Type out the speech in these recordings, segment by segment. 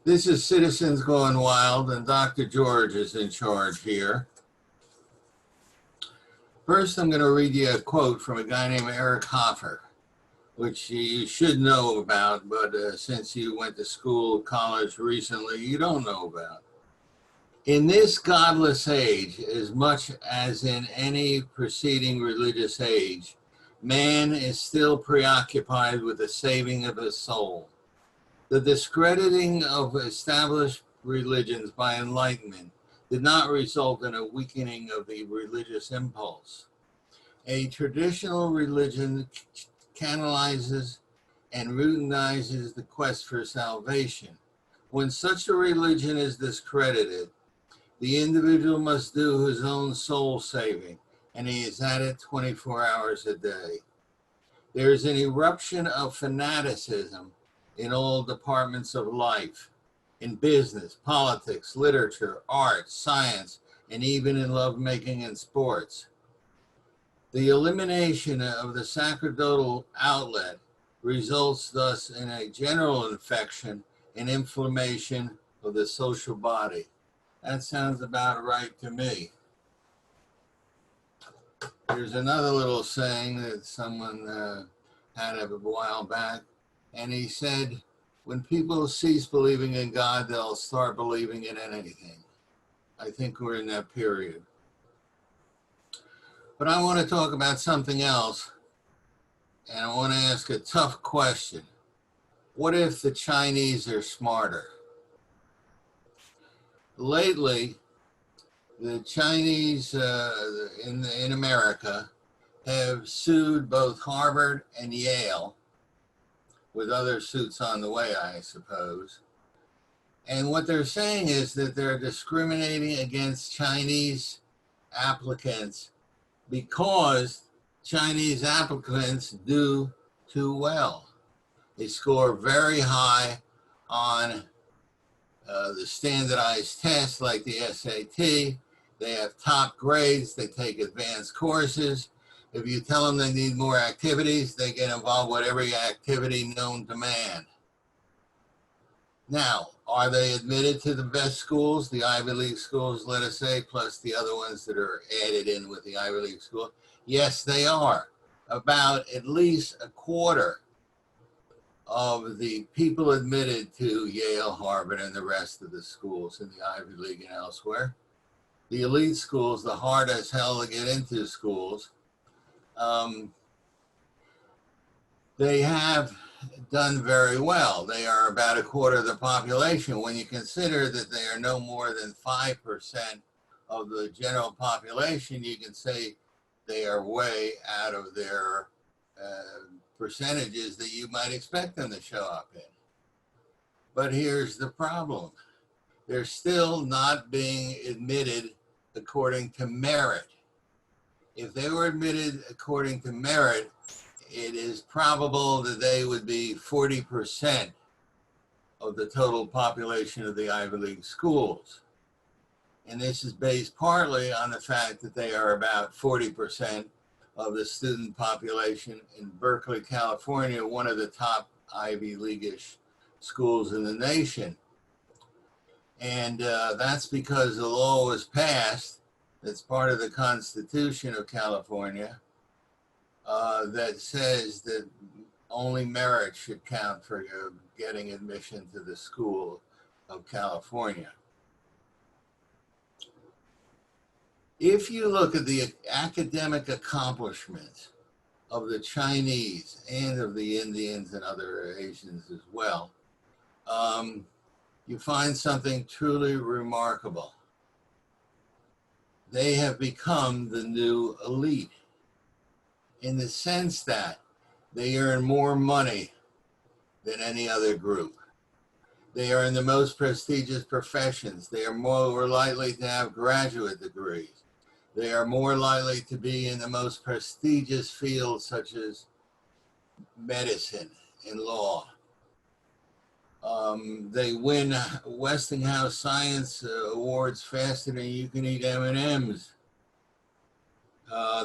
This is Citizens Gone Wild, and Dr. George is in charge here. First, I'm going to read you a quote from a guy named Eric Hoffer, which you should know about, but since you went to school, college recently, you don't know about. In this godless age, as much as in any preceding religious age, man is still preoccupied with the saving of his soul. The discrediting of established religions by enlightenment did not result in a weakening of the religious impulse. A traditional religion canalizes and routinizes the quest for salvation. When such a religion is discredited, the individual must do his own soul saving, and he is at it 24 hours a day. There is an eruption of fanaticism in all departments of life, in business, politics, literature, art, science, and even in lovemaking and sports. The elimination of the sacerdotal outlet results thus in a general infection and inflammation of the social body. That sounds about right to me. There's another little saying that someone had a while back, and he said, when people cease believing in God, they'll start believing in anything. I think we're in that period. But I want to talk about something else, and I want to ask a tough question. What if the Chinese are smarter? Lately, the Chinese in America have sued both Harvard and Yale, with other suits on the way, I suppose. And what they're saying is that they're discriminating against Chinese applicants because Chinese applicants do too well. They score very high on the standardized tests like the SAT. They have top grades. They take advanced courses. If you tell them they need more activities, they get involved with every activity known to man. Now, are they admitted to the best schools, the Ivy League schools, let us say, plus the other ones that are added in with the Ivy League school? Yes, they are. About at least a quarter of the people admitted to Yale, Harvard, and the rest of the schools in the Ivy League and elsewhere. The elite schools, the hard as hell to get into schools, they have done very well. They are about a quarter of the population. When you consider that they are no more than 5% of the general population, you can say they are way out of their percentages that you might expect them to show up in. But here's the problem. They're still not being admitted according to merit. If they were admitted according to merit, it is probable that they would be 40% of the total population of the Ivy League schools. And this is based partly on the fact that they are about 40% of the student population in Berkeley, California, one of the top Ivy League-ish schools in the nation. And that's because the law was passed, that's part of the Constitution of California, that says that only merit should count for getting admission to the school of California. If you look at the academic accomplishments of the Chinese and of the Indians and other Asians as well, you find something truly remarkable. They have become the new elite in the sense that they earn more money than any other group. They are in the most prestigious professions. They are more likely to have graduate degrees. They are more likely to be in the most prestigious fields such as medicine and law. They win Westinghouse Science Awards faster than you can eat M&Ms.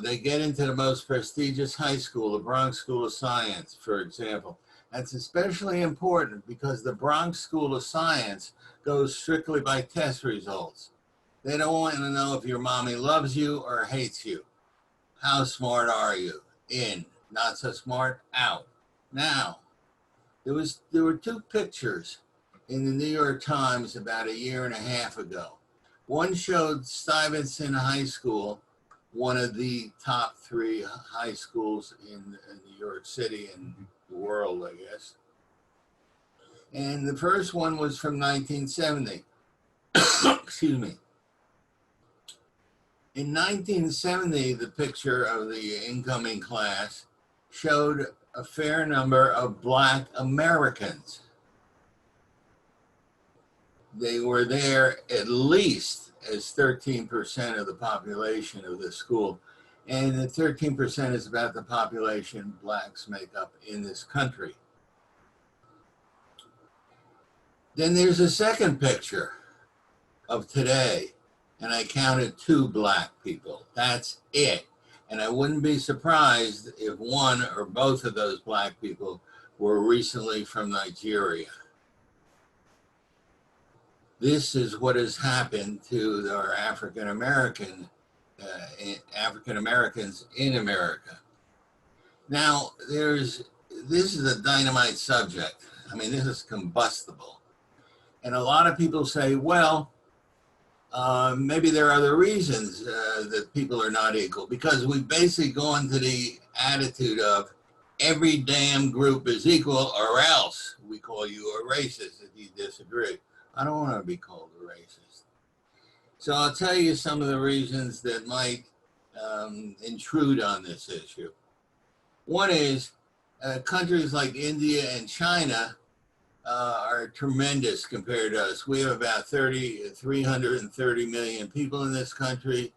They get into the most prestigious high school, the Bronx School of Science, for example. That's especially important because the Bronx School of Science goes strictly by test results. They don't want to know if your mommy loves you or hates you. How smart are you? In. Not so smart? Out. Now, there were two pictures in the New York Times about a year and a half ago. One showed Stuyvesant High School, one of the top three high schools in New York City and the world, I guess. And the first one was from 1970. Excuse me. In 1970, the picture of the incoming class showed a fair number of Black Americans. They were there at least as 13% of the population of the school. And the 13% is about the population Blacks make up in this country. Then there's a second picture of today, and I counted 2 Black people. That's it. And I wouldn't be surprised if one or both of those Black people were recently from Nigeria. This is what has happened to our African Americans in America. Now, this is a dynamite subject. I mean, this is combustible. And a lot of people say, well, maybe there are other reasons that people are not equal, because we've basically gone to the attitude of every damn group is equal or else we call you a racist if you disagree. I don't want to be called a racist. So I'll tell you some of the reasons that might intrude on this issue. One is countries like India and China are tremendous compared to us. We have about 330 million people in this country.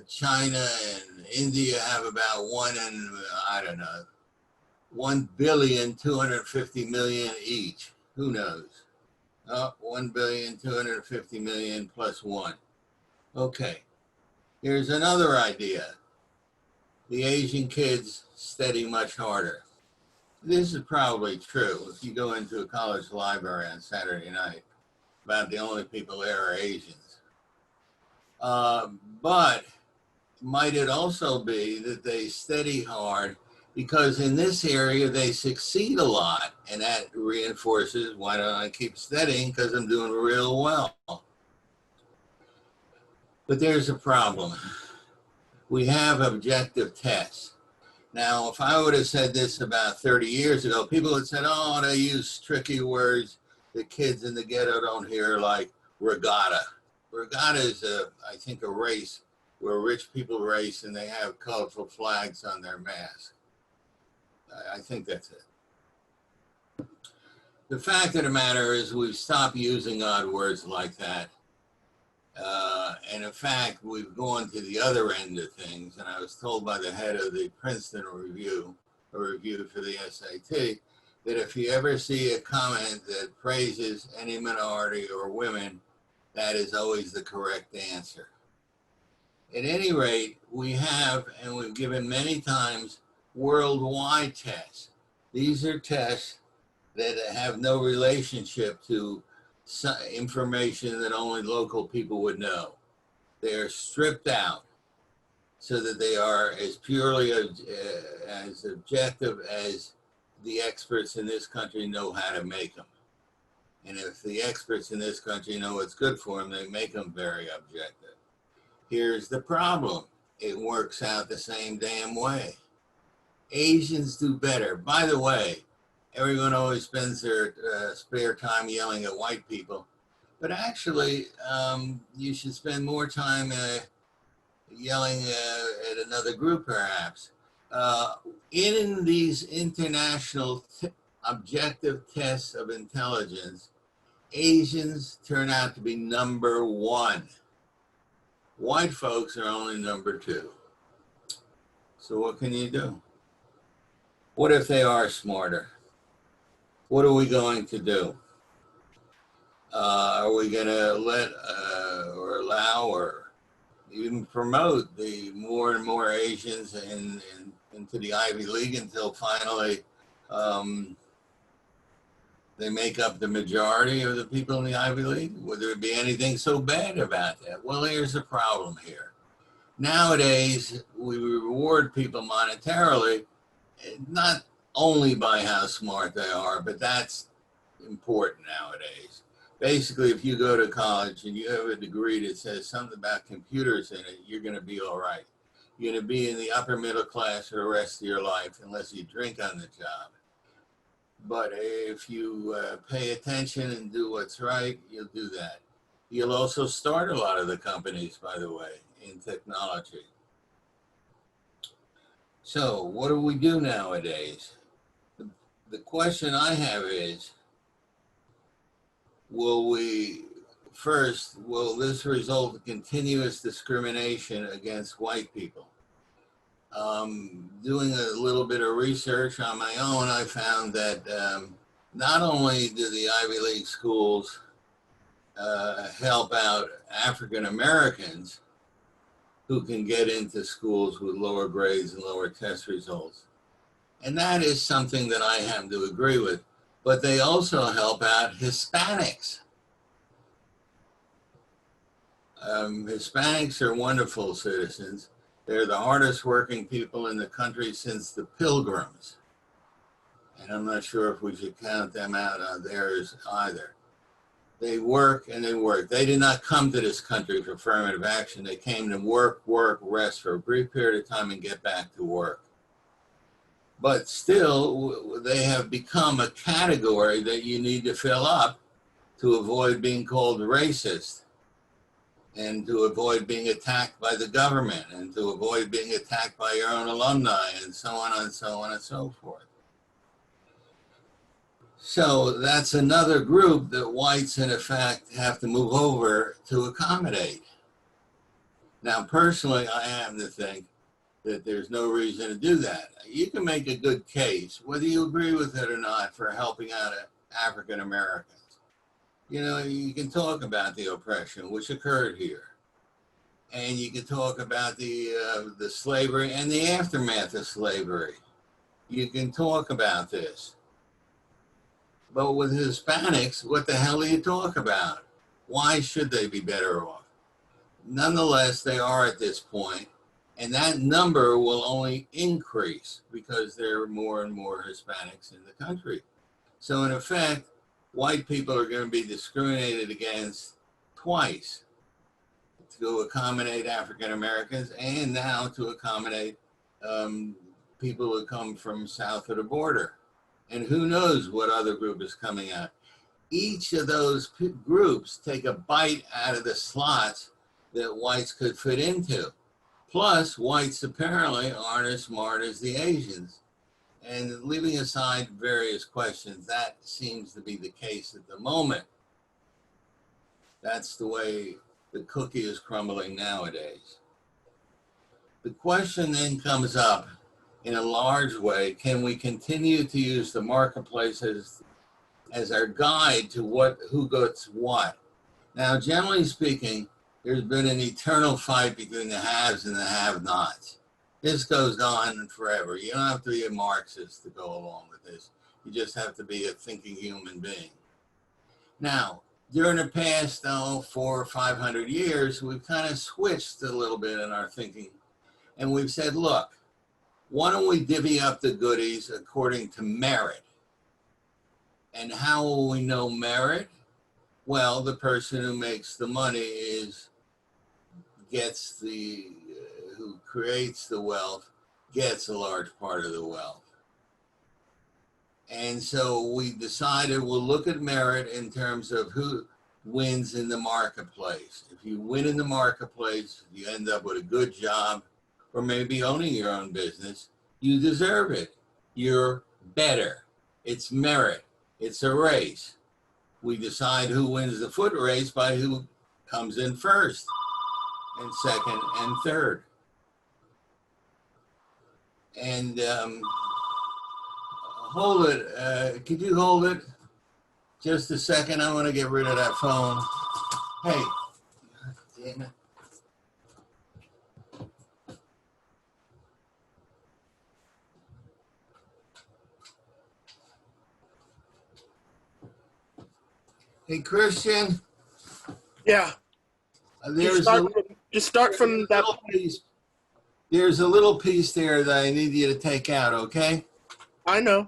China and India have about 1,250,000,000 each. Who knows? 1,250,000,000 plus 1. Okay, here's another idea. The Asian kids study much harder. This is probably true. If you go into a college library on Saturday night, about the only people there are Asians. But might it also be that they study hard because in this area they succeed a lot, and that reinforces, why don't I keep studying? Because I'm doing real well. But there's a problem. We have objective tests. Now, if I would have said this about 30 years ago, people had said, oh, they use tricky words that kids in the ghetto don't hear, like regatta. Regatta is, I think, a race where rich people race and they have colorful flags on their mask. I think that's it. The fact of the matter is we've stopped using odd words like that. And in fact, we've gone to the other end of things. And I was told by the head of the Princeton review, a review for the SAT, that if you ever see a comment that praises any minority or women, that is always the correct answer. At any rate, we have, and we've given many times, worldwide tests. These are tests that have no relationship to information that only local people would know. They are stripped out so that they are as purely as objective as the experts in this country know how to make them. And if the experts in this country know what's good for them, they make them very objective. Here's the problem. It works out the same damn way. Asians do better. By the way, everyone always spends their spare time yelling at white people. But actually, you should spend more time yelling at another group, perhaps. In these international objective tests of intelligence, Asians turn out to be number 1. White folks are only number 2. So what can you do? What if they are smarter? What are we going to do? Are we going to let or allow or even promote the more and more Asians into the Ivy League until finally They make up the majority of the people in the Ivy League. Would there be anything so bad about that? Well, here's the problem here. Nowadays, we reward people monetarily, not only by how smart they are, but that's important nowadays. Basically, if you go to college and you have a degree that says something about computers in it, you're going to be all right. You're going to be in the upper middle class for the rest of your life unless you drink on the job. But if you pay attention and do what's right, you'll do that. You'll also start a lot of the companies, by the way, in technology. So what do we do nowadays? The question I have is, will this result in continuous discrimination against white people? Doing a little bit of research on my own, I found that not only do the Ivy League schools help out African Americans who can get into schools with lower grades and lower test results, and that is something that I happen to agree with, but they also help out Hispanics. Hispanics are wonderful citizens. They're the hardest working people in the country since the Pilgrims. And I'm not sure if we should count them out on theirs either. They work and they work. They did not come to this country for affirmative action. They came to work, rest for a brief period of time and get back to work. But still, they have become a category that you need to fill up to avoid being called racist, and to avoid being attacked by the government, and to avoid being attacked by your own alumni, and so on and so on and so forth. So that's another group that whites, in effect, have to move over to accommodate. Now, personally, I happen to think that there's no reason to do that. You can make a good case, whether you agree with it or not, for helping out African Americans. You know, you can talk about the oppression which occurred here, and you can talk about the slavery and the aftermath of slavery. You can talk about this. But with Hispanics, what the hell do you talk about? Why should they be better off? Nonetheless, they are at this point, and that number will only increase because there are more and more Hispanics in the country. So in effect, white people are going to be discriminated against twice, to accommodate African Americans and now to accommodate people who come from south of the border. And who knows what other group is coming out. Each of those groups take a bite out of the slots that whites could fit into. Plus, whites apparently aren't as smart as the Asians. And leaving aside various questions, that seems to be the case at the moment. That's the way the cookie is crumbling nowadays. The question then comes up in a large way: can we continue to use the marketplace as our guide to who gets what? Now, generally speaking, there's been an eternal fight between the haves and the have-nots. This goes on forever. You don't have to be a Marxist to go along with this. You just have to be a thinking human being. Now, during the past 400 or 500 years, we've kind of switched a little bit in our thinking. And we've said, look, why don't we divvy up the goodies according to merit? And how will we know merit? Well, the person who makes the money who creates the wealth, gets a large part of the wealth. And so we decided we'll look at merit in terms of who wins in the marketplace. If you win in the marketplace, you end up with a good job, or maybe owning your own business, you deserve it. You're better. It's merit. It's a race. We decide who wins the foot race by who comes in first and second and third. And hold it. Could you hold it just a second? I want to get rid of that phone. Hey, God damn it. Hey, Christian, Yeah, there's a, just start there's a from that little point. piece. There's a little piece there that I need you to take out, okay? I know.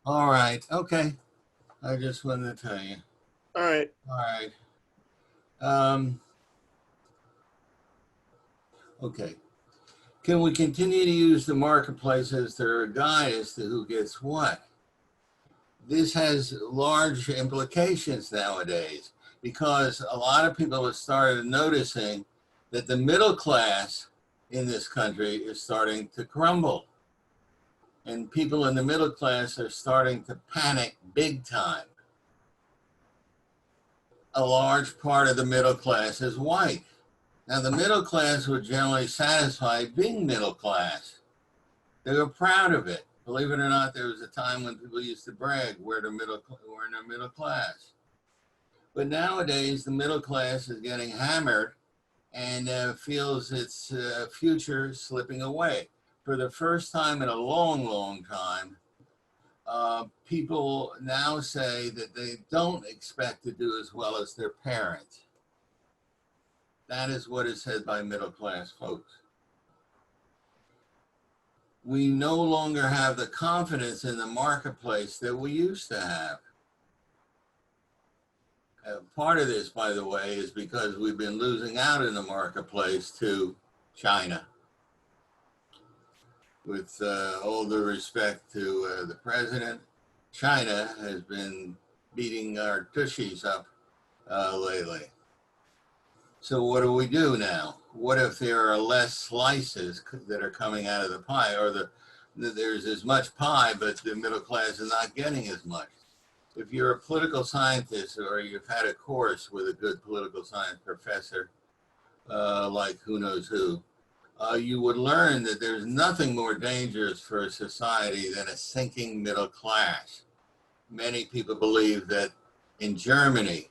All right, okay. I just wanted to tell you. All right. All right. Um, okay. Can we continue to use the marketplace as their guide as to who gets what? This has large implications nowadays because a lot of people have started noticing that the middle class in this country is starting to crumble. And people in the middle class are starting to panic big time. A large part of the middle class is white. Now, the middle class were generally satisfied being middle class. They were proud of it. Believe it or not, there was a time when people used to brag we're in the middle class. But nowadays, the middle class is getting hammered and feels its future slipping away. For the first time in a long, long time, people now say that they don't expect to do as well as their parents. That is what is said by middle class folks. We no longer have the confidence in the marketplace that we used to have. Part of this, by the way, is because we've been losing out in the marketplace to China. With all due respect to the president, China has been beating our tushies up lately. So what do we do now? What if there are less slices that are coming out of the pie, or there's as much pie, but the middle class is not getting as much? If you're a political scientist or you've had a course with a good political science professor, like who knows who, you would learn that there's nothing more dangerous for a society than a sinking middle class. Many people believe that in Germany,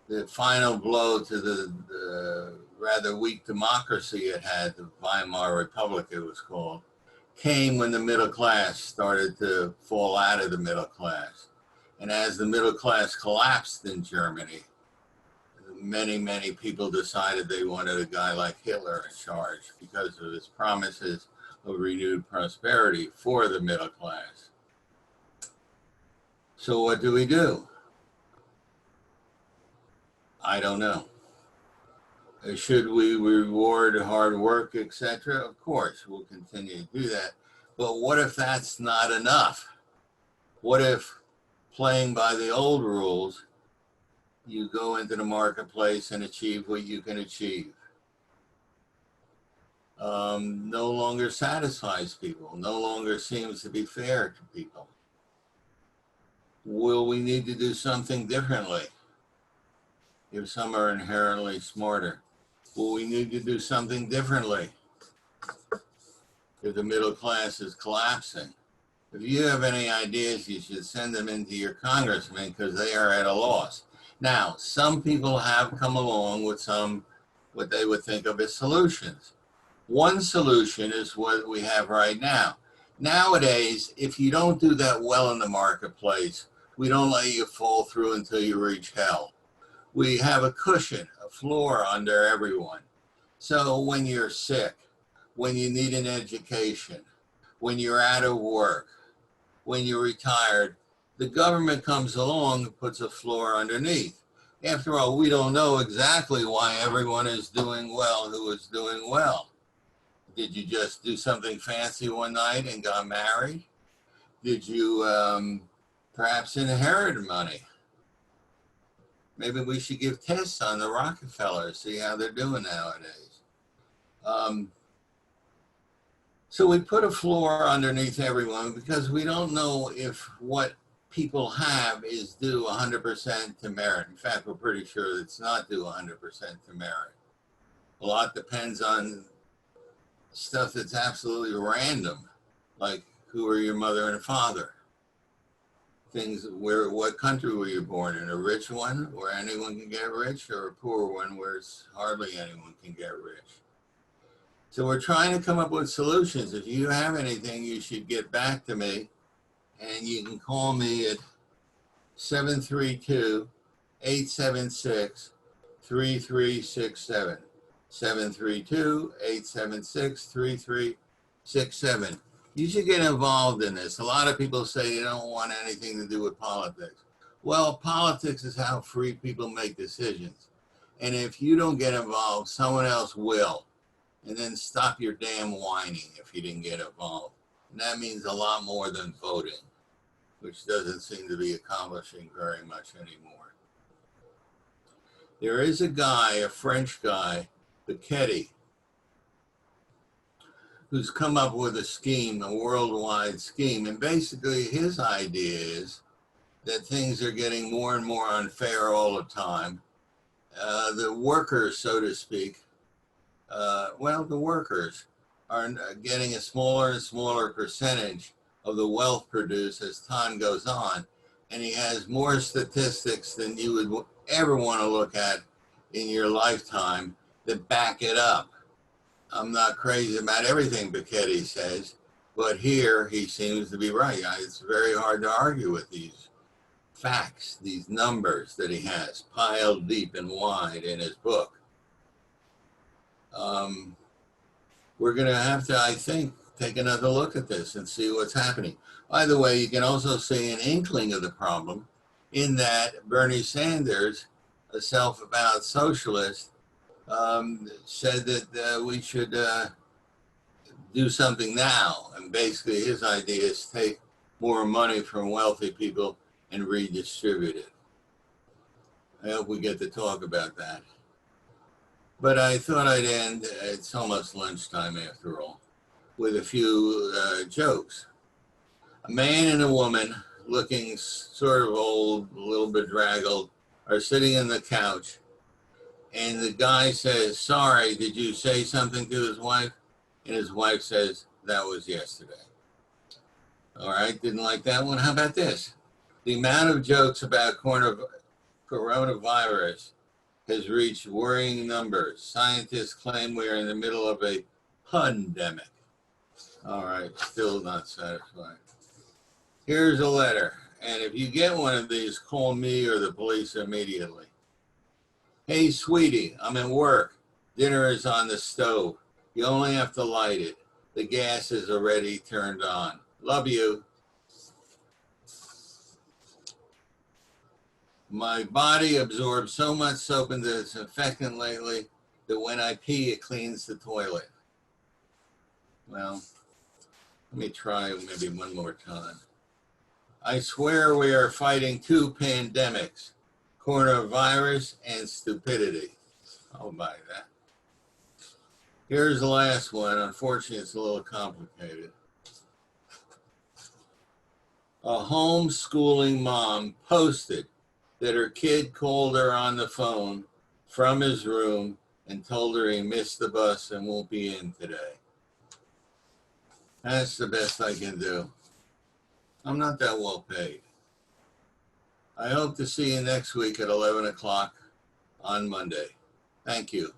the final blow to the rather weak democracy it had, the Weimar Republic it was called, came when the middle class started to fall out of the middle class. And as the middle class collapsed in Germany, many people decided they wanted a guy like Hitler in charge because of his promises of renewed prosperity for the middle class. So what do we do? I don't know. Should we reward hard work, etc.? Of course, we'll continue to do that. But what if that's not enough? What if playing by the old rules, you go into the marketplace and achieve what you can achieve? No longer satisfies people, no longer seems to be fair to people. Will we need to do something differently if some are inherently smarter? Will we need to do something differently if the middle class is collapsing? If you have any ideas, you should send them into your congressman because they are at a loss. Now, some people have come along with some, what they would think of as solutions. One solution is what we have right now. Nowadays, if you don't do that well in the marketplace, we don't let you fall through until you reach hell. We have a cushion, a floor under everyone. So when you're sick, when you need an education, when you're out of work, when you're retired, the government comes along and puts a floor underneath. After all, we don't know exactly why everyone is doing well who is doing well. Did you just do something fancy one night and got married? Did you perhaps inherit money? Maybe we should give tests on the Rockefellers, see how they're doing nowadays. So we put a floor underneath everyone because we don't know if what people have is due 100% to merit. In fact, we're pretty sure it's not due 100% to merit. A lot depends on stuff that's absolutely random, like who are your mother and father? Things where, what country were you born in? A rich one where anyone can get rich, or a poor one where hardly anyone can get rich? So we're trying to come up with solutions. If you have anything, you should get back to me, and you can call me at 732 876-3367. 732-876-3367. You should get involved in this. A lot of people say they don't want anything to do with politics. Well, politics is how free people make decisions. And if you don't get involved, someone else will. And then stop your damn whining if you didn't get involved. And that means a lot more than voting, which doesn't seem to be accomplishing very much anymore. There is a guy, a French guy, Piketty, who's come up with a scheme, a worldwide scheme. And basically his idea is that things are getting more and more unfair all the time. The workers, so to speak, the workers are getting a smaller and smaller percentage of the wealth produced as time goes on. And he has more statistics than you would ever want to look at in your lifetime that back it up. I'm not crazy about everything Piketty says, but here he seems to be right. It's very hard to argue with these facts, these numbers that he has piled deep and wide in his book. We're going to have to, I think, take another look at this and see what's happening. By the way, you can also see an inkling of the problem in that Bernie Sanders, a self-avowed socialist, said that we should do something now. And basically his idea is take more money from wealthy people and redistribute it. I hope we get to talk about that. But I thought I'd end, it's almost lunchtime after all, with a few jokes. A man and a woman, looking sort of old, a little bit draggled, are sitting on the couch. And the guy says, "Sorry, did you say something to his wife?" And his wife says, "That was yesterday." All right, didn't like that one. How about this? The amount of jokes about coronavirus has reached worrying numbers. Scientists claim we are in the middle of a pandemic. All right, still not satisfied. Here's a letter. And if you get one of these, call me or the police immediately. Hey, sweetie, I'm at work. Dinner is on the stove. You only have to light it. The gas is already turned on. Love you. My body absorbs so much soap and disinfectant lately that when I pee, it cleans the toilet. Well, let me try maybe one more time. I swear we are fighting two pandemics, coronavirus and stupidity. I'll buy that. Here's the last one. Unfortunately, it's a little complicated. A homeschooling mom posted that her kid called her on the phone from his room and told her he missed the bus and won't be in today. That's the best I can do. I'm not that well paid. I hope to see you next week at 11 o'clock on Monday. Thank you.